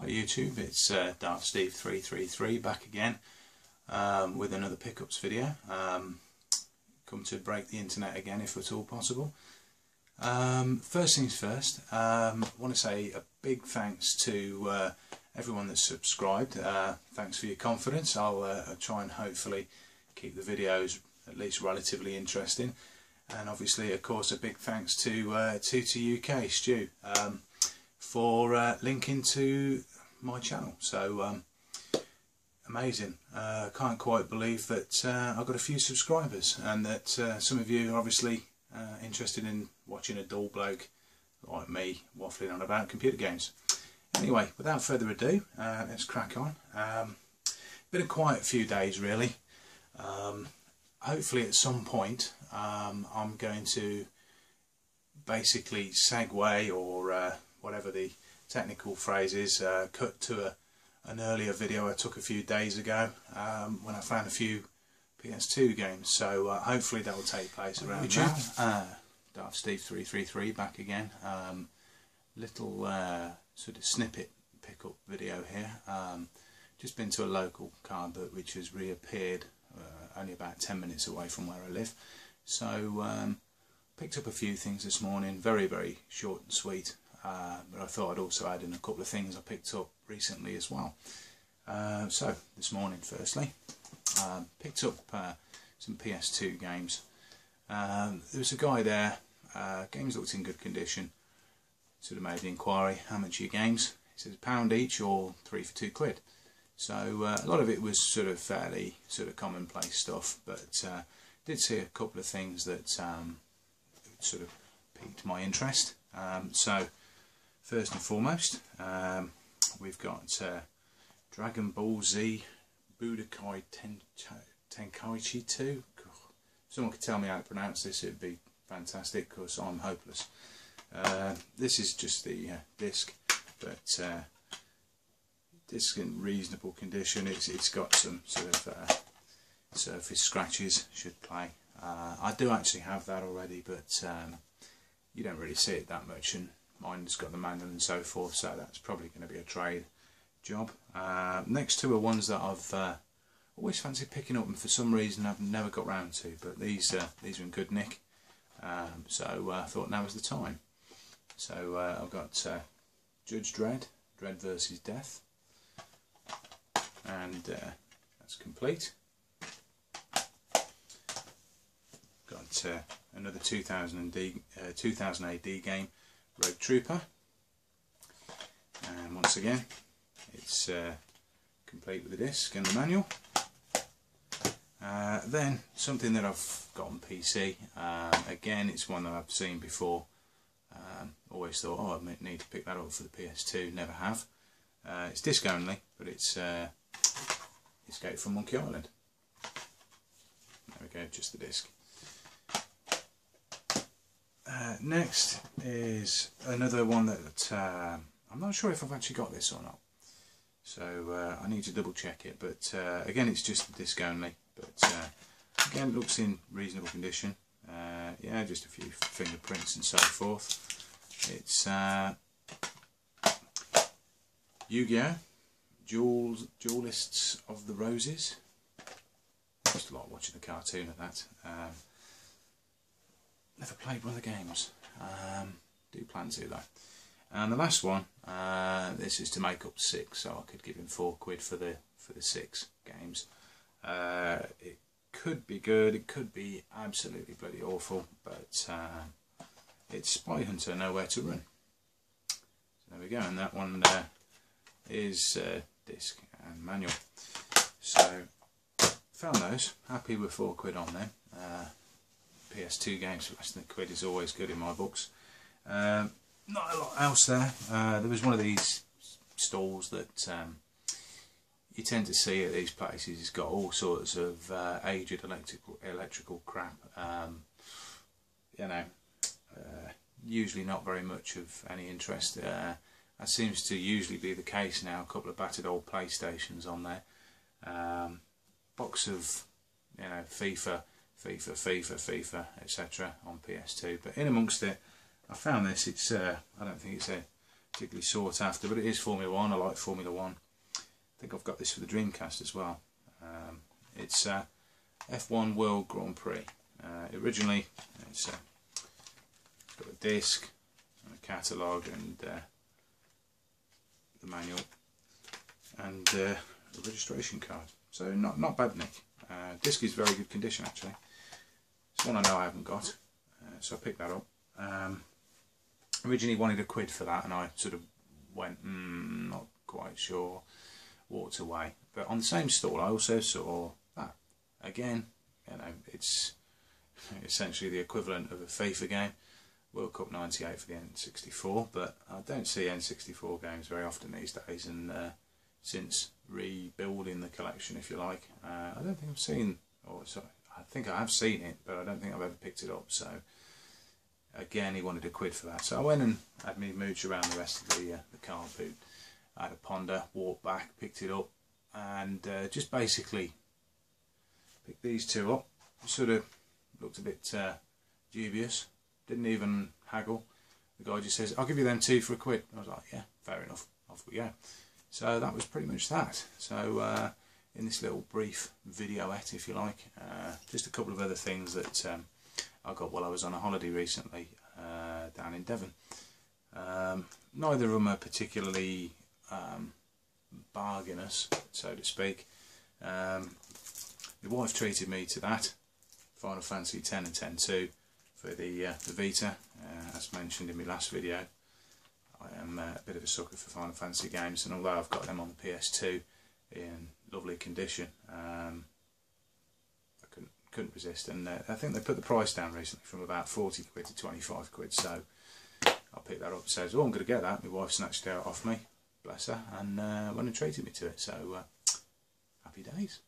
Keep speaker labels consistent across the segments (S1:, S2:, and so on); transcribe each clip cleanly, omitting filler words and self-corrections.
S1: Hi YouTube, it's darthsteve333 back again with another pickups video. Come to break the internet again if at all possible. First things first, I want to say a big thanks to everyone that's subscribed. Thanks for your confidence. I'll try and hopefully keep the videos at least relatively interesting. And obviously, of course, a big thanks to Tutor UK, Stu, for linking to my channel. So amazing. Can't quite believe that I've got a few subscribers, and that some of you are obviously interested in watching a dull bloke like me waffling on about computer games. Anyway, without further ado, let's crack on. Been a quiet few days really. Hopefully at some point I'm going to basically segue, or whatever the technical phrase is, cut to an earlier video I took a few days ago when I found a few PS2 games. So hopefully that will take place around now. darthsteve333 back again. Little sort of snippet pickup video here. Just been to a local car boot which has reappeared only about 10 minutes away from where I live. So picked up a few things this morning, very short and sweet, but I thought I'd also add in a couple of things I picked up recently as well. So this morning, firstly, picked up some PS2 games. There was a guy there, games looked in good condition. Sort of made the inquiry, how much are your games? He says £1 each or 3 for £2. So a lot of it was sort of fairly sort of commonplace stuff, but did see a couple of things that sort of piqued my interest. So first and foremost, we've got Dragon Ball Z Budokai Tenkaichi 2. If someone could tell me how to pronounce this, it would be fantastic, because I'm hopeless. This is just the disc, but disc in reasonable condition. It's got some sort of surface scratches, should play. I do actually have that already, but you don't really see it that much, and mine's got the manual and so forth, so that's probably going to be a trade job. Next two are ones that I've always fancied picking up, and for some reason I've never got round to, but these are in good nick, so I thought now was the time. So I've got Judge Dredd, Dredd vs Death, and that's complete. Got another 2000 AD game, Rogue Trooper, and once again it's complete with the disc and the manual. Then something that I've got on PC, again it's one that I've seen before, always thought, oh, I need to pick that up for the PS2, never have. It's disc only, but it's Escape from Monkey Island. There we go, just the disc. Next is another one that I'm not sure if I've actually got this or not, so I need to double check it, but again it's just the disc only, but again it looks in reasonable condition. Yeah, just a few fingerprints and so forth. It's Yu-Gi-Oh! Duelists of the Roses. I used to like watching the cartoon of that. Never played one of the games. Do plan to though. And the last one, this is to make up 6, so I could give him £4 for the 6 games. It could be good, it could be absolutely bloody awful, but it's Spy Hunter Nowhere to Run. So there we go, and that one is disc and manual. So found those, happy with £4 on them. PS2 games for less than £1 is always good in my books. Not a lot else there. There was one of these stalls that you tend to see at these places. It's got all sorts of aged electrical crap. You know, usually not very much of any interest. That seems to usually be the case now. A couple of battered old PlayStations on there. Box of, you know, FIFA, etc. on PS2. But in amongst it, I found this. It's I don't think it's a particularly sought after, but it is Formula 1. I like Formula 1. I think I've got this for the Dreamcast as well. It's F1 World Grand Prix. Originally, it's got a disc and a catalogue and the manual and a registration card. So not bad, Nick. Disc is very good condition actually. It's one I know I haven't got, so I picked that up. Originally wanted £1 for that, and I sort of went, not quite sure, walked away. But on the same stall, I also saw that. Again, you know, it's essentially the equivalent of a FIFA game, World Cup '98 for the N64. But I don't see N64 games very often these days, and since rebuilding the collection, if you like, I don't think I've seen, or sorry, I think I have seen it, but I don't think I've ever picked it up. So again, he wanted £1 for that, so I went and had me mooch around the rest of the car boot. I had a ponder, walked back, picked it up, and just basically picked these two up. Sort of looked a bit dubious, didn't even haggle. The guy just says, "I'll give you them two for £1." I was like, yeah, fair enough, off we go. So that was pretty much that. So in this little brief videoette, if you like, just a couple of other things that I got while I was on a holiday recently down in Devon. Neither of them are particularly bargainous, so to speak. My wife treated me to that Final Fantasy X and X-2 for the Vita. As mentioned in my last video, I am a bit of a sucker for Final Fantasy games, and although I've got them on the PS2 in lovely condition, I couldn't resist, and I think they put the price down recently from about £40 to £25, so I picked that up. Says, "Oh, I'm going to get that." My wife snatched it off me, bless her, and went and treated me to it. So happy days.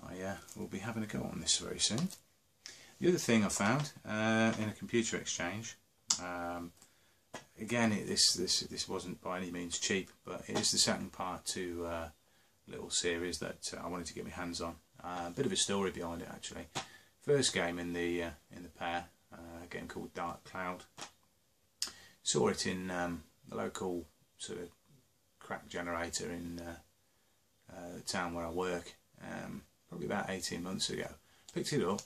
S1: I will be having a go on this very soon. The other thing I found in a computer exchange, again, this wasn't by any means cheap, but it is the second part to a little series that I wanted to get my hands on. A bit of a story behind it actually. First game in the pair, a game called Dark Cloud. Saw it in the local sort of crack generator in the town where I work, probably about 18 months ago. Picked it up,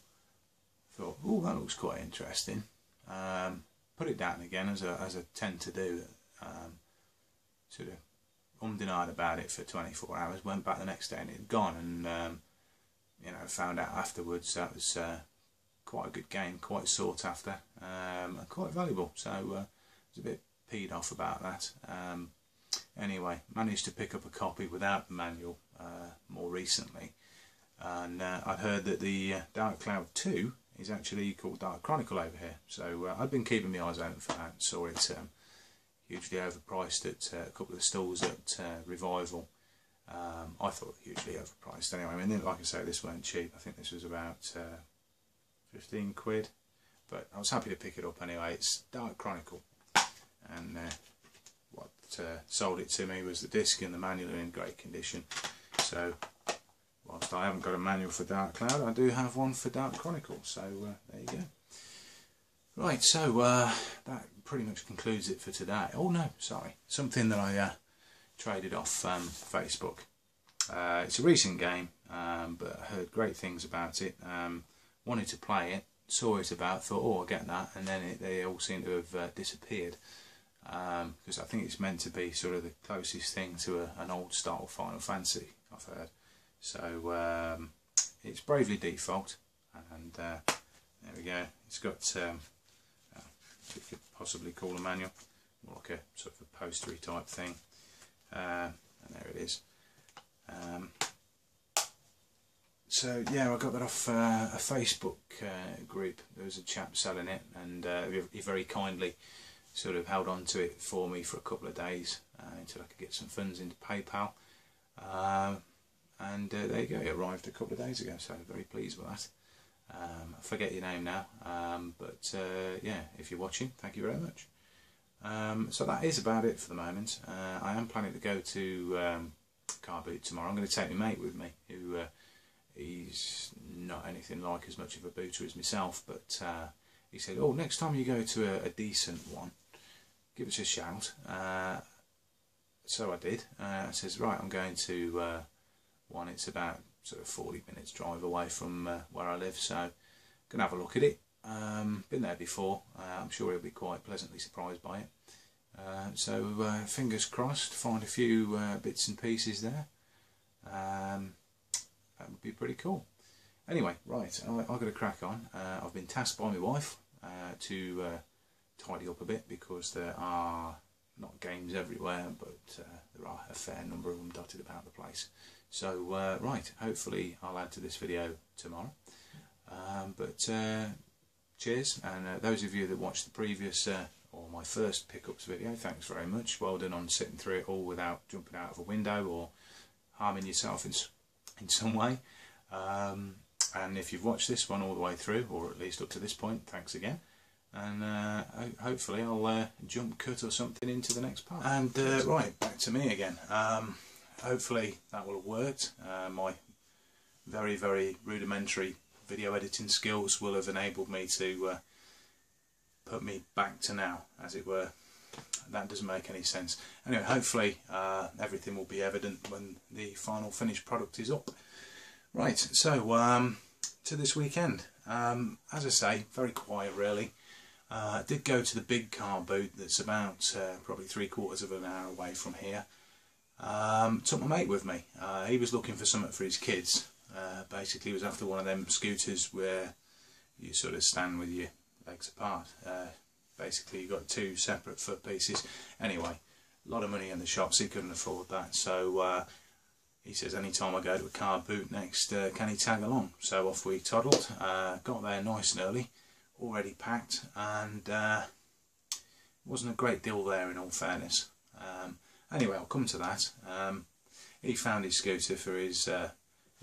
S1: thought, oh, that looks quite interesting. Put it down again, as I tend to do. Sort of denied about it for 24 hours. Went back the next day and it had gone, and you know, found out afterwards that was quite a good game, quite sought after, and quite valuable. So I was a bit peed off about that. Anyway, managed to pick up a copy without the manual more recently, and I'd heard that the Dark Cloud 2 is actually called Dark Chronicle over here. So I'd been keeping my eyes open for that. Saw it hugely overpriced at a couple of stalls at Revival. I thought hugely overpriced anyway. I mean, like I say, this weren't cheap. I think this was about £15, but I was happy to pick it up anyway. It's Dark Chronicle, and what sold it to me was the disc and the manual are in great condition. So whilst I haven't got a manual for Dark Cloud, I do have one for Dark Chronicle. So there you go. Right, so that pretty much concludes it for today. Oh no, sorry, something that I traded off Facebook. It's a recent game, but I heard great things about it. Wanted to play it, saw it about, thought, oh, I'll get that, and then they all seem to have disappeared. Because I think it's meant to be sort of the closest thing to an old style Final Fantasy, I've heard. So it's Bravely Default, and there we go. It's got you could possibly call a manual, more like a sort of a postery type thing, and there it is. So yeah, I got that off a Facebook group. There was a chap selling it, and he very kindly sort of held on to it for me for a couple of days until I could get some funds into PayPal. And there you go, it arrived a couple of days ago, so very pleased with that. I forget your name now, but yeah, if you're watching, thank you very much. So that is about it for the moment. I am planning to go to car boot tomorrow. I'm going to take my mate with me, who he's not anything like as much of a booter as myself, but he said, oh, next time you go to a decent one, give us a shout. So I did. I says, right, I'm going to one. It's about sort of 40 minutes drive away from where I live, so gonna have a look at it. Been there before. I'm sure he'll be quite pleasantly surprised by it. So fingers crossed, find a few bits and pieces there. That would be pretty cool. Anyway, right, I've got to crack on. I've been tasked by my wife to tidy up a bit, because there are not games everywhere, but there are a fair number of them dotted about the place. So right, hopefully I'll add to this video tomorrow. Cheers, and those of you that watched the previous or my first pickups video, thanks very much. Well done on sitting through it all without jumping out of a window or harming yourself in some way. And if you've watched this one all the way through, or at least up to this point, thanks again. And hopefully I'll jump cut or something into the next part. And right, back to me again. Hopefully that will have worked. My very, very rudimentary video editing skills will have enabled me to put me back to now, as it were. That doesn't make any sense. Anyway, hopefully everything will be evident when the final finished product is up. Right, so to this weekend. As I say, very quiet really. I did go to the big car boot that's about probably 3/4 of an hour away from here. Took my mate with me. He was looking for something for his kids. Basically he was after one of them scooters where you sort of stand with your legs apart. Basically you got two separate foot pieces. Anyway, a lot of money in the shops, he couldn't afford that, so he says anytime I go to a car boot next, can he tag along? So off we toddled. Got there nice and early, already packed, and wasn't a great deal there in all fairness. Anyway, I'll come to that. He found his scooter for his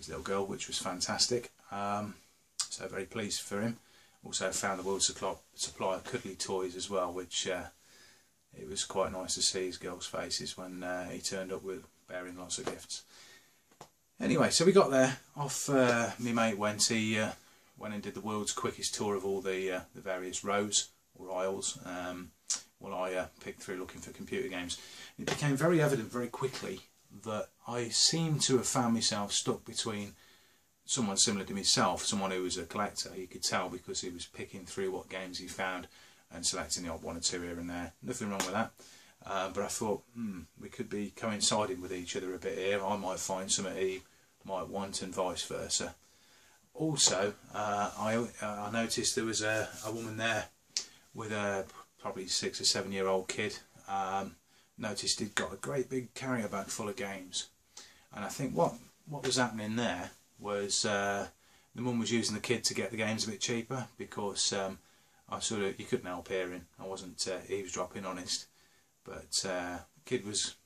S1: little girl, which was fantastic. So very pleased for him. Also found the world supply of cuddly toys as well, which it was quite nice to see his girls' faces when he turned up with bearing lots of gifts. Anyway, so we got there. Off my mate went. He went and did the world's quickest tour of all the various rows or aisles, while I picked through looking for computer games. It became very evident very quickly that I seemed to have found myself stuck between someone similar to myself, someone who was a collector. You could tell because he was picking through what games he found and selecting the odd one or two here and there. Nothing wrong with that. But I thought, we could be coinciding with each other a bit here. I might find something he might want and vice versa. Also, I noticed there was a woman there with a probably 6 or 7 year old kid. Noticed he'd got a great big carrier bag full of games. And I think what was happening there was the mum was using the kid to get the games a bit cheaper, because you couldn't help hearing. I wasn't eavesdropping, honest. But the kid was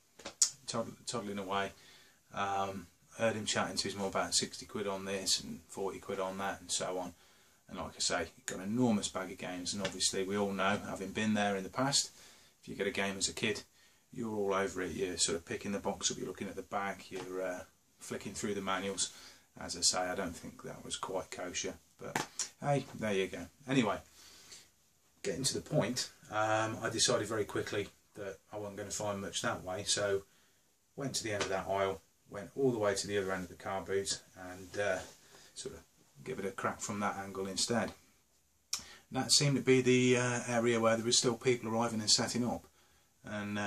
S1: toddling away. Heard him chatting to his mum about 60 quid on this and 40 quid on that and so on. And like I say, he got an enormous bag of games, and obviously we all know, having been there in the past, if you get a game as a kid, you're all over it. You're sort of picking the box up, you're looking at the back, you're flicking through the manuals. As I say, I don't think that was quite kosher, but hey, there you go. Anyway, getting to the point, I decided very quickly that I wasn't going to find much that way, so went to the end of that aisle, went all the way to the other end of the car boot, and sort of give it a crack from that angle instead. That seemed to be the area where there were still people arriving and setting up, and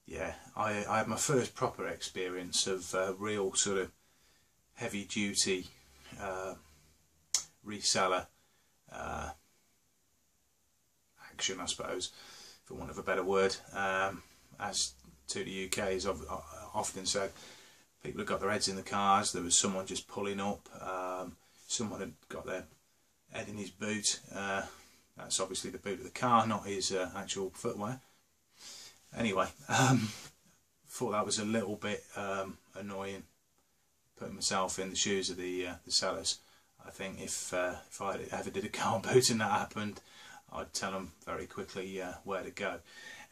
S1: yeah, I had my first proper experience of real sort of heavy duty reseller action, I suppose, for want of a better word. As to the UK, as I've often said, people have got their heads in the cars. There was someone just pulling up, someone had got their head in his boot. That's obviously the boot of the car, not his actual footwear. Anyway, thought that was a little bit annoying, putting myself in the shoes of the sellers. I think if I ever did a car boot and that happened, I'd tell them very quickly where to go.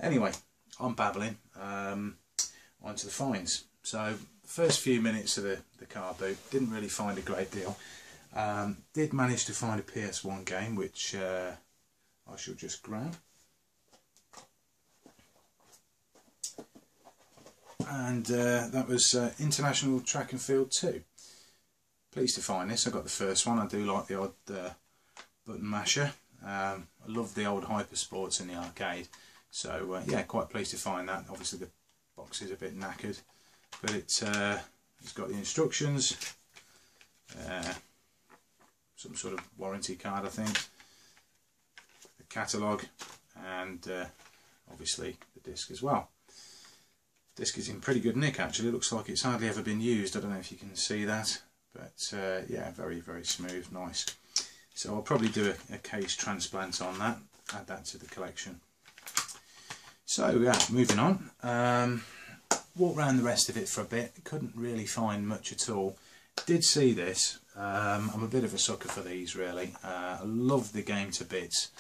S1: Anyway, I'm babbling. On to the finds. So, first few minutes of the car boot, didn't really find a great deal. Did manage to find a PS1 game, which I shall just grab. and that was International Track and Field 2. Pleased to find this. I got the first one. I do like the odd button masher. I love the old Hypersports in the arcade, so yeah, quite pleased to find that. Obviously the box is a bit knackered, but it's got the instructions, some sort of warranty card I think, the catalogue, and obviously the disc as well. The disc is in pretty good nick actually. It looks like it's hardly ever been used. I don't know if you can see that, but yeah, very smooth, nice. So I'll probably do a case transplant on that, add that to the collection. So yeah, moving on. Walked around the rest of it for a bit, couldn't really find much at all. Did see this. I'm a bit of a sucker for these really. I love the game to bits,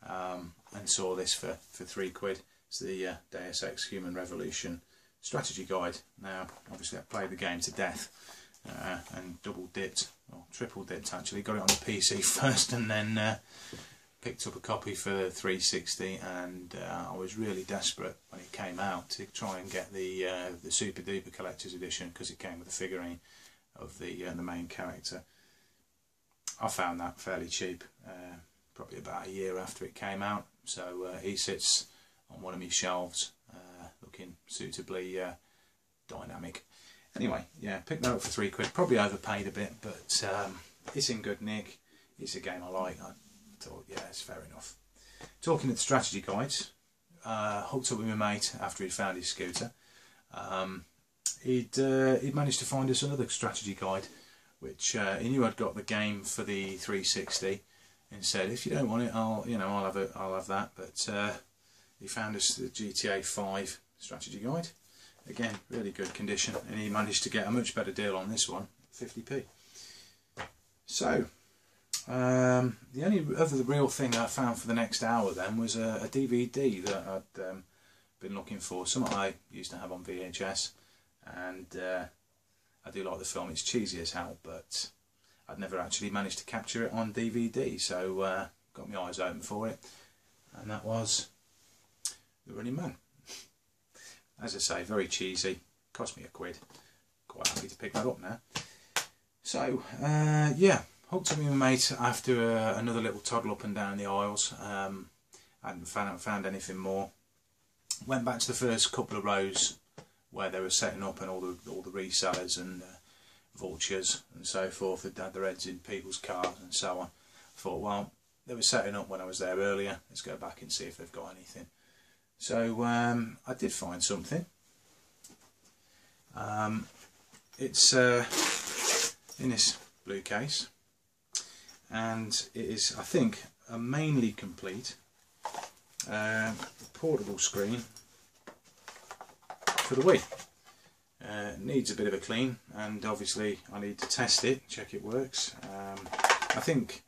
S1: and saw this for £3. It's the Deus Ex Human Revolution strategy guide. Now obviously I played the game to death and double dipped, or triple dipped actually, got it on the PC first and then picked up a copy for the 360, and I was really desperate when it came out to try and get the super duper collector's edition, because it came with a figurine of the main character. I found that fairly cheap, probably about a year after it came out, so he sits on one of my shelves looking suitably dynamic. Anyway, yeah, picked that up for £3. Probably overpaid a bit, but it's in good nick. It's a game I like. I thought, yeah, it's fair enough. Talking of the strategy guides, hooked up with my mate after he'd found his scooter. He'd managed to find us another strategy guide, which he knew I'd got the game for the 360, and said, if you don't want it, I'll have that. But he found us the GTA 5 strategy guide. Again, really good condition, and he managed to get a much better deal on this one, 50p. So, the only other real thing I found for the next hour then was a DVD that I'd been looking for. Something I used to have on VHS, and I do like the film. It's cheesy as hell, but I'd never actually managed to capture it on DVD, so got my eyes open for it, and that was The Running Man. As I say, very cheesy, cost me £1. Quite happy to pick that up now. So, yeah, hooked up with my mate after another little toddle up and down the aisles. I hadn't found anything more. Went back to the first couple of rows where they were setting up, and all the resellers and vultures and so forth had had their heads in people's cars and so on. I thought, well, they were setting up when I was there earlier. Let's go back and see if they've got anything. So I did find something. It's in this blue case, and it is, I think, a mainly complete portable screen for the Wii. Needs a bit of a clean, and obviously I need to test it, check it works. I think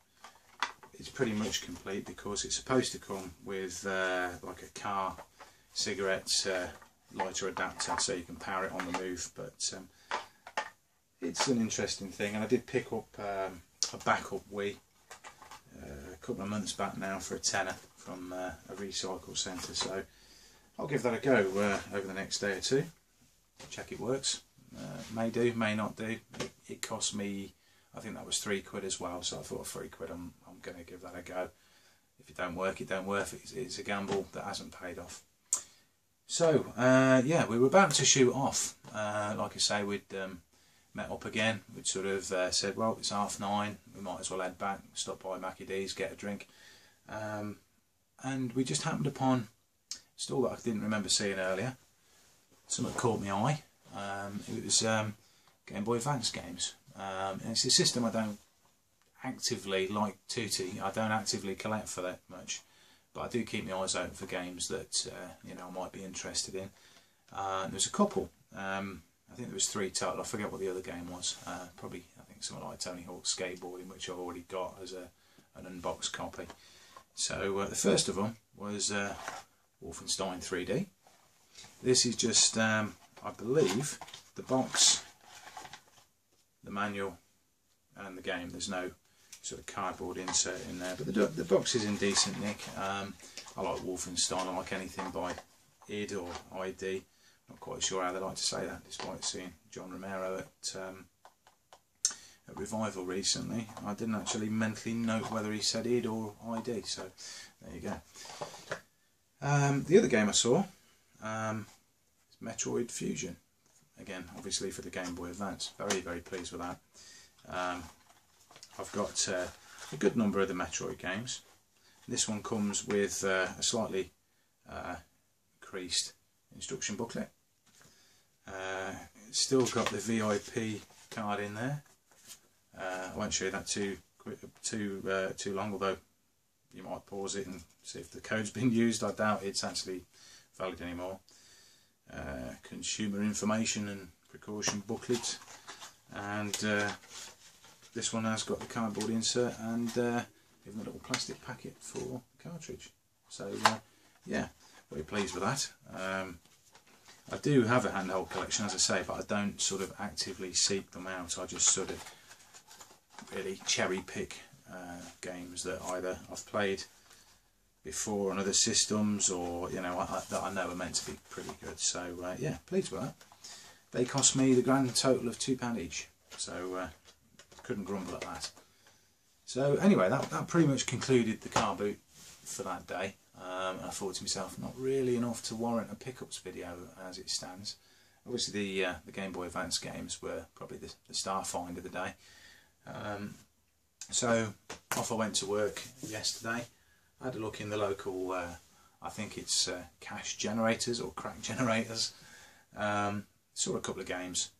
S1: it's pretty much complete, because it's supposed to come with like a car cigarette lighter adapter, so you can power it on the move. But it's an interesting thing, and I did pick up a backup Wii a couple of months back now for £10 from a recycle centre, so I'll give that a go over the next day or two, check it works. May do, may not do. It cost me, I think that was £3 as well, so I thought £3, I'm going to give that a go. If it don't work, it don't work. It's a gamble that hasn't paid off. So yeah, we were about to shoot off. Like I say, we'd met up again. We'd sort of said, well, it's 9:30, we might as well head back, stop by Mackie D's, get a drink. And we just happened upon a stall that I didn't remember seeing earlier. Something caught my eye. It was Game Boy Advance games. And it's a system I don't actively, like Tutti, I don't actively collect for that much, but I do keep my eyes open for games that you know, I might be interested in. There's a couple. I think there was 3 total. I forget what the other game was. Probably, I think something like Tony Hawk's Skateboarding, which I've already got as an unboxed copy. So the first of them was Wolfenstein 3D. This is just, I believe, the box, the manual, and the game. There's no sort of cardboard insert in there, but the box is in decent nick. I like Wolfenstein. I like anything by id or ID. Not quite sure how they like to say that, despite seeing John Romero at Revival recently. I didn't actually mentally note whether he said id or id, so there you go. The other game I saw is Metroid Fusion. Again, obviously for the Game Boy Advance. Very, very pleased with that. I've got a good number of the Metroid games. This one comes with a slightly creased instruction booklet. It's still got the VIP card in there. I won't show you that too long, although you might pause it and see if the code's been used. I doubt it's actually valid anymore. Consumer information and precaution booklet, and this one has got the cardboard insert and even a little plastic packet for the cartridge. So yeah, very pleased with that. I do have a handheld collection, as I say, but I don't sort of actively seek them out. I just sort of really cherry pick games that either I've played before on other systems, or that I know are meant to be pretty good. So yeah, pleased with that. They cost me the grand total of £2 each, so couldn't grumble at that. So anyway, that pretty much concluded the car boot for that day. I thought to myself, not really enough to warrant a pickups video as it stands. Obviously the Game Boy Advance games were probably the star find of the day. So off I went to work yesterday. I had a look in the local, I think it's cash generators or crack generators. Saw a couple of games.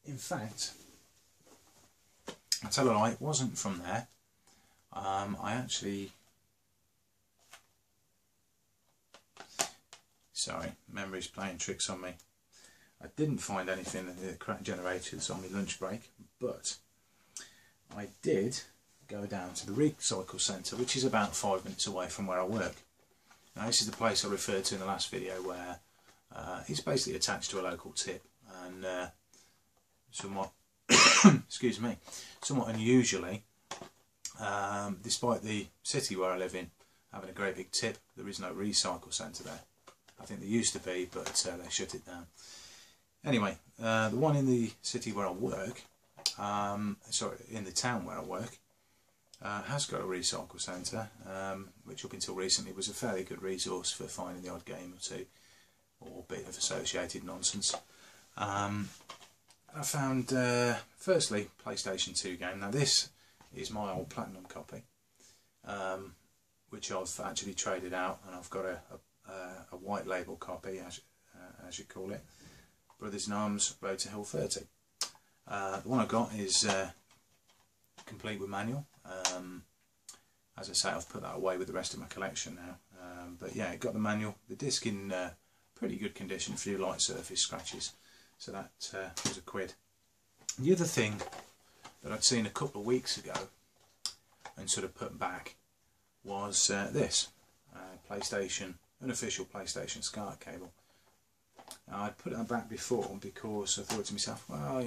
S1: In fact, I tell a lie, it wasn't from there. I actually, sorry, memory's playing tricks on me. I didn't find anything in the crack generators on my lunch break, but I did go down to the recycle centre, which is about 5 minutes away from where I work. Now this is the place I referred to in the last video, where it's basically attached to a local tip, and somewhat excuse me, somewhat unusually, despite the city where I live in having a great big tip, there is no recycle centre there. I think there used to be, but they shut it down. Anyway, the one in the city where I work, sorry, in the town where I work, has got a recycle centre, which up until recently was a fairly good resource for finding the odd game or two, or bit of associated nonsense. I found, firstly, PlayStation 2 game. Now this is my old Platinum copy, which I've actually traded out, and I've got a white label copy, as you call it, Brothers in Arms Road to Hill 30. The one I got is complete with manual. As I say, I've put that away with the rest of my collection now. But yeah, it got the manual, the disc in pretty good condition, a few light surface scratches. So that was £1. The other thing that I'd seen a couple of weeks ago and sort of put back was this PlayStation, an official PlayStation SCART cable. Now, I'd put that back before because I thought to myself, well, I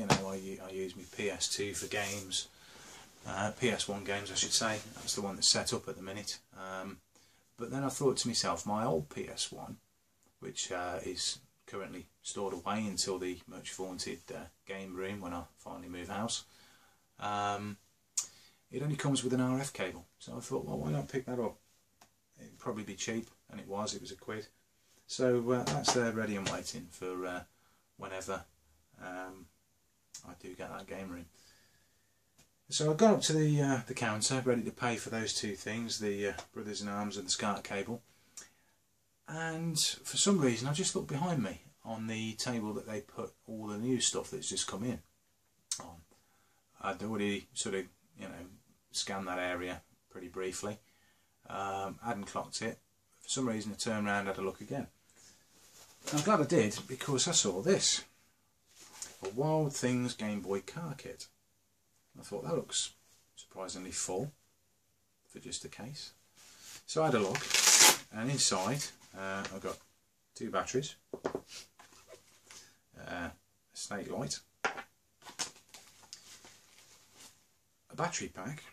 S1: use my PS2 for games, PS1 games I should say. That's the one that's set up at the minute. But then I thought to myself, my old PS1, which is currently stored away until the much vaunted game room when I finally move house, it only comes with an RF cable. So I thought, well, why not pick that up? It'd probably be cheap, and it was £1. So that's there ready and waiting for whenever I do get that game room. So I got up to the counter, ready to pay for those two things, the Brothers in Arms and the SCART cable. And for some reason I just looked behind me on the table that they put all the new stuff that's just come in on. I'd already sort of, scanned that area pretty briefly. Hadn't clocked it. For some reason I turned around and had a look again. I'm glad I did, because I saw this. A Wild Things Game Boy car kit. I thought that looks surprisingly full for just a case. So I had a look, and inside I've got 2 batteries, a snake light, a battery pack,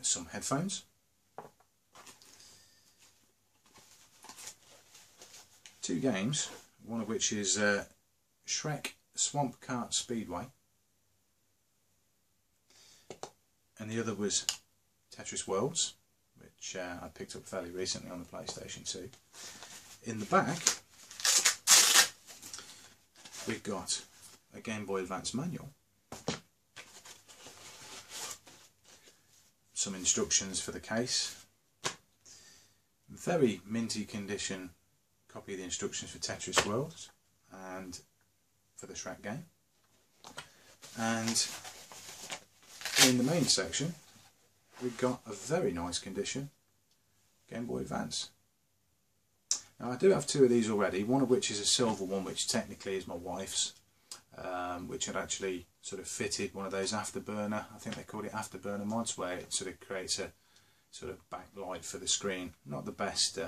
S1: some headphones, 2 games, one of which is Shrek Swamp Kart Speedway, and the other was Tetris Worlds, which I picked up fairly recently on the PlayStation 2. In the back we've got a Game Boy Advance manual, some instructions for the case, very minty condition copy of the instructions for Tetris Worlds and for the Shrek game, and in the main section we've got a very nice condition Game Boy Advance. Now I do have 2 of these already, one of which is a silver one, which technically is my wife's, which had actually sort of fitted one of those afterburner, I think they called it afterburner mods, where it sort of creates a sort of backlight for the screen. Not the best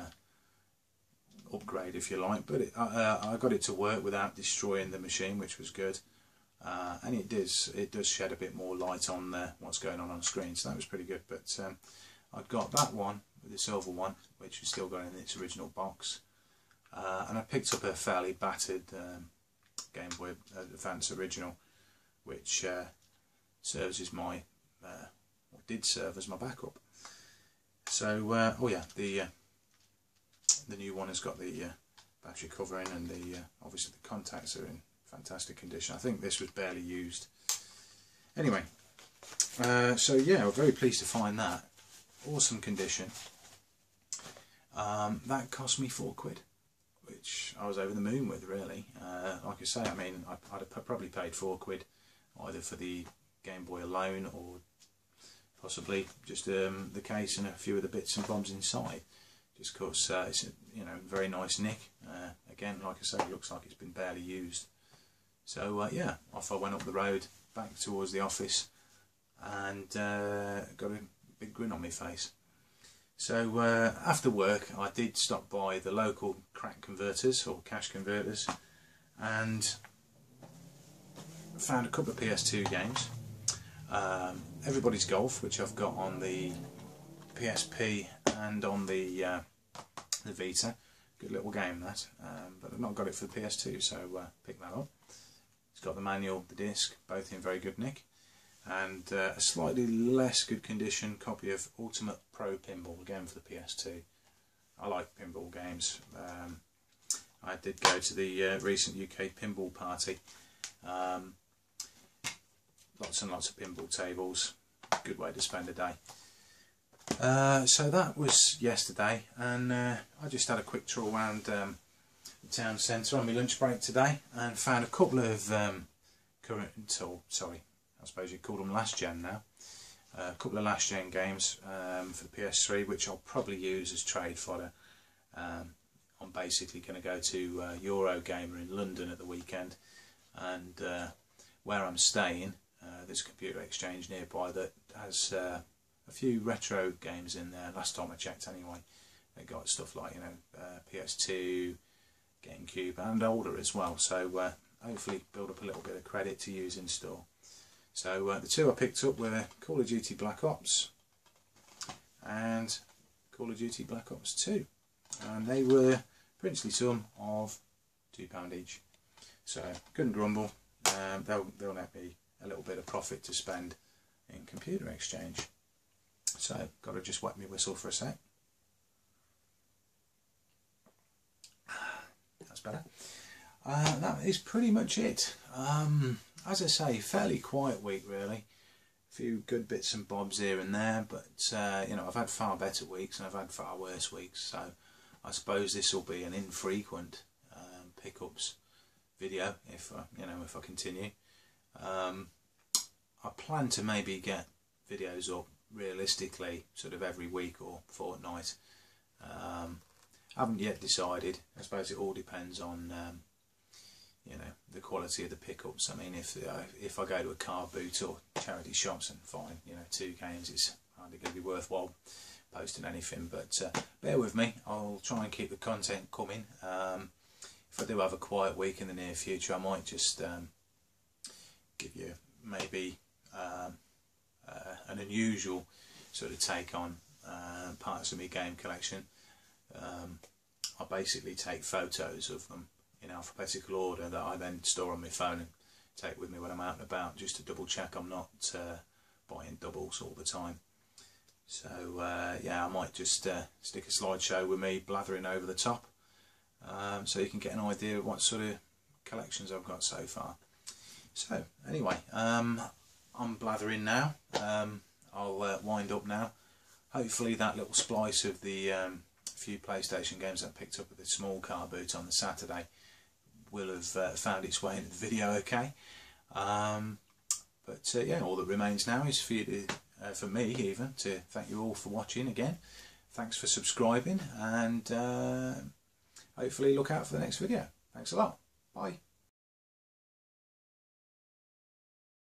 S1: upgrade, if you like, but I got it to work without destroying the machine, which was good, and it does shed a bit more light on what's going on the screen, so that was pretty good. But I've got that one, the silver one, which is still going in its original box, and I picked up a fairly battered Game Boy Advance original, which serves as my, or did serve as my backup. So oh yeah, the new one has got the battery covering, and obviously the contacts are in fantastic condition. I think this was barely used. Anyway, so yeah, I'm very pleased to find that. Awesome condition. That cost me £4, which I was over the moon with, really. Like I say, I mean, I'd have probably paid £4 either for the Game Boy alone, or possibly just the case and a few of the bits and bobs inside. Just because it's a, very nice nick. Again, like I say, it looks like it's been barely used. So yeah, off I went up the road back towards the office, and got a big grin on my face. So after work I did stop by the local crack converters, or cash converters, and found a couple of PS2 games. Everybody's Golf, which I've got on the PSP and on the Vita. Good little game that, but I've not got it for the PS2, so pick that up. It's got the manual, the disc, both in very good nick, and a slightly less good condition copy of Ultimate Pro Pinball, again for the PS2. I like pinball games. I did go to the recent UK pinball party. Lots and lots of pinball tables. Good way to spend a day. So that was yesterday, and I just had a quick tour around the town centre on my lunch break today, and found a couple of I suppose you'd call them last gen now. A couple of last gen games for the PS3, which I'll probably use as trade fodder. I'm basically going to go to Eurogamer in London at the weekend, and where I'm staying, there's a computer exchange nearby that has a few retro games in there. Last time I checked, anyway, they got stuff like PS2, GameCube, and older as well. So hopefully build up a little bit of credit to use in store. So the 2 I picked up were Call of Duty Black Ops and Call of Duty Black Ops 2, and they were princely sum of £2 each. So couldn't grumble. They'll net me a little bit of profit to spend in computer exchange. So got to just wet my whistle for a sec. That's better. That is pretty much it. As I say, fairly quiet week really. A few good bits and bobs here and there, but I've had far better weeks and I've had far worse weeks. So I suppose this will be an infrequent pickups video if I continue. I plan to maybe get videos up realistically sort of every week or fortnight. I haven't yet decided. I suppose it all depends on the quality of the pickups. I mean, if I go to a car boot or charity shops, and fine, 2 games, it's hardly going to be worthwhile posting anything. But bear with me. I'll try and keep the content coming. If I do have a quiet week in the near future, I might just give you maybe an unusual sort of take on parts of my game collection. I basically take photos of them in alphabetical order that I then store on my phone and take with me when I'm out and about, just to double check I'm not buying doubles all the time. So yeah, I might just stick a slideshow with me blathering over the top, so you can get an idea of what sort of collections I've got so far. So anyway, I'm blathering now. I'll wind up now. Hopefully that little splice of the few PlayStation games I picked up at the small car boot on the Saturday will have found its way into the video okay. But yeah, all that remains now is for you to, for me even, to thank you all for watching again. Thanks for subscribing, and hopefully look out for the next video. Thanks a lot. Bye.